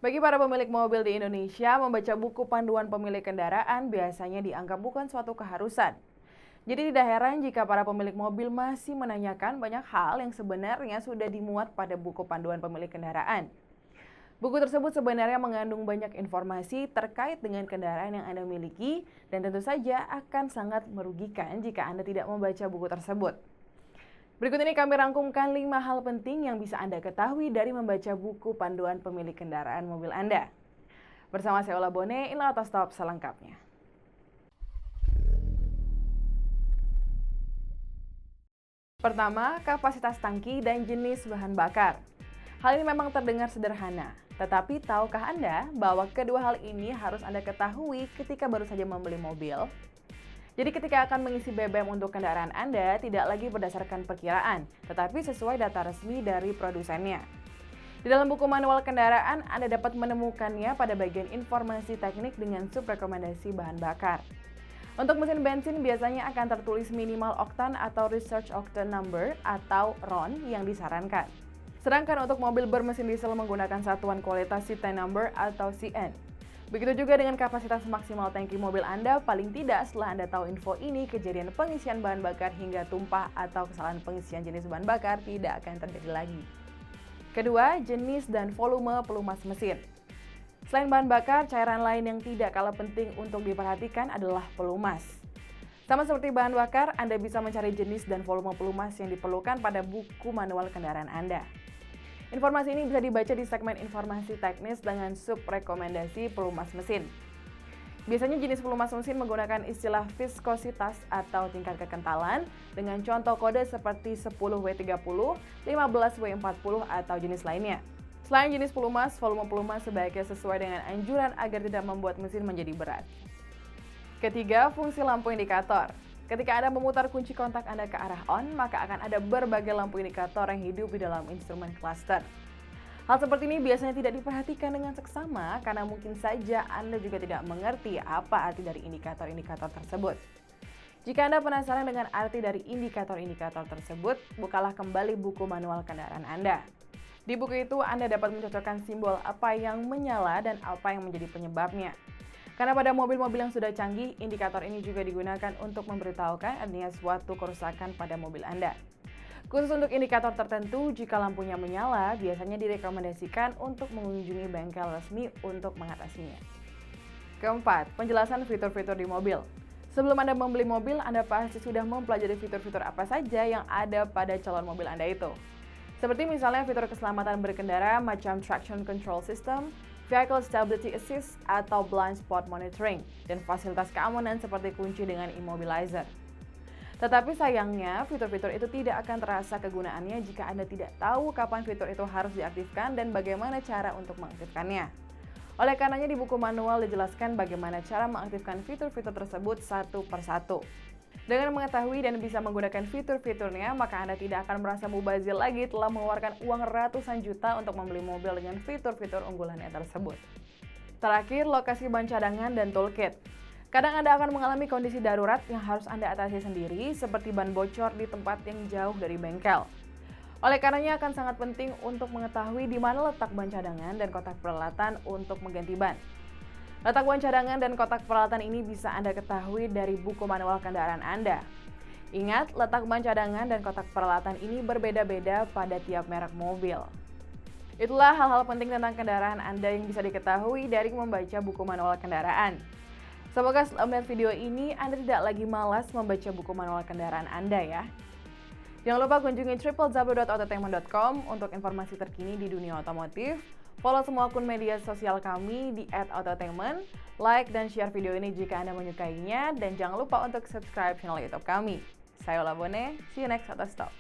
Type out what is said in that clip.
Bagi para pemilik mobil di Indonesia, membaca buku panduan pemilik kendaraan biasanya dianggap bukan suatu keharusan. Jadi tidak heran jika para pemilik mobil masih menanyakan banyak hal yang sebenarnya sudah dimuat pada buku panduan pemilik kendaraan. Buku tersebut sebenarnya mengandung banyak informasi terkait dengan kendaraan yang Anda miliki dan tentu saja akan sangat merugikan jika Anda tidak membaca buku tersebut. Berikut ini kami rangkumkan 5 hal penting yang bisa Anda ketahui dari membaca buku panduan pemilik kendaraan mobil Anda. Bersama saya Ola Bone, inilah Otostop selengkapnya. Pertama, kapasitas tangki dan jenis bahan bakar. Hal ini memang terdengar sederhana, tetapi tahukah Anda bahwa kedua hal ini harus Anda ketahui ketika baru saja membeli mobil? Jadi ketika akan mengisi BBM untuk kendaraan Anda, tidak lagi berdasarkan perkiraan, tetapi sesuai data resmi dari produsennya. Di dalam buku manual kendaraan, Anda dapat menemukannya pada bagian informasi teknik dengan subrekomendasi bahan bakar. Untuk mesin bensin biasanya akan tertulis minimal oktan atau research octane number atau RON yang disarankan. Sedangkan untuk mobil bermesin diesel menggunakan satuan kualitas cetane number atau CN. Begitu juga dengan kapasitas maksimal tangki mobil Anda, paling tidak setelah Anda tahu info ini, kejadian pengisian bahan bakar hingga tumpah atau kesalahan pengisian jenis bahan bakar tidak akan terjadi lagi. Kedua, jenis dan volume pelumas mesin. Selain bahan bakar, cairan lain yang tidak kalah penting untuk diperhatikan adalah pelumas. Sama seperti bahan bakar, Anda bisa mencari jenis dan volume pelumas yang diperlukan pada buku manual kendaraan Anda. Informasi ini bisa dibaca di segmen informasi teknis dengan subrekomendasi pelumas mesin. Biasanya jenis pelumas mesin menggunakan istilah viskositas atau tingkat kekentalan dengan contoh kode seperti 10W30, 15W40 atau jenis lainnya. Selain jenis pelumas, volume pelumas sebaiknya sesuai dengan anjuran agar tidak membuat mesin menjadi berat. Ketiga, fungsi lampu indikator. Ketika Anda memutar kunci kontak Anda ke arah on, maka akan ada berbagai lampu indikator yang hidup di dalam instrumen cluster. Hal seperti ini biasanya tidak diperhatikan dengan seksama karena mungkin saja Anda juga tidak mengerti apa arti dari indikator-indikator tersebut. Jika Anda penasaran dengan arti dari indikator-indikator tersebut, bukalah kembali buku manual kendaraan Anda. Di buku itu Anda dapat mencocokkan simbol apa yang menyala dan apa yang menjadi penyebabnya. Karena pada mobil-mobil yang sudah canggih, indikator ini juga digunakan untuk memberitahukan adanya suatu kerusakan pada mobil Anda. Khusus untuk indikator tertentu, jika lampunya menyala, biasanya direkomendasikan untuk mengunjungi bengkel resmi untuk mengatasinya. Keempat, penjelasan fitur-fitur di mobil. Sebelum Anda membeli mobil, Anda pasti sudah mempelajari fitur-fitur apa saja yang ada pada calon mobil Anda itu. Seperti misalnya fitur keselamatan berkendara macam traction control system, vehicle stability assist atau blind spot monitoring, dan fasilitas keamanan seperti kunci dengan immobilizer. Tetapi sayangnya, fitur-fitur itu tidak akan terasa kegunaannya jika Anda tidak tahu kapan fitur itu harus diaktifkan dan bagaimana cara untuk mengaktifkannya. Oleh karenanya di buku manual dijelaskan bagaimana cara mengaktifkan fitur-fitur tersebut satu persatu. Dengan mengetahui dan bisa menggunakan fitur-fiturnya, maka Anda tidak akan merasa mubazir lagi telah mengeluarkan uang ratusan juta untuk membeli mobil dengan fitur-fitur unggulannya tersebut. Terakhir, lokasi ban cadangan dan toolkit. Kadang Anda akan mengalami kondisi darurat yang harus Anda atasi sendiri, seperti ban bocor di tempat yang jauh dari bengkel. Oleh karenanya akan sangat penting untuk mengetahui di mana letak ban cadangan dan kotak peralatan untuk mengganti ban. Letak ban cadangan dan kotak peralatan ini bisa Anda ketahui dari buku manual kendaraan Anda. Ingat, letak ban cadangan dan kotak peralatan ini berbeda-beda pada tiap merek mobil. Itulah hal-hal penting tentang kendaraan Anda yang bisa diketahui dari membaca buku manual kendaraan. Semoga setelah melihat video ini, Anda tidak lagi malas membaca buku manual kendaraan Anda ya. Jangan lupa kunjungi www.autotainment.com untuk informasi terkini di dunia otomotif. Follow semua akun media sosial kami di @autotainment, like dan share video ini jika Anda menyukainya, dan jangan lupa untuk subscribe channel YouTube kami. Saya Ola Bone, see you next Autostop.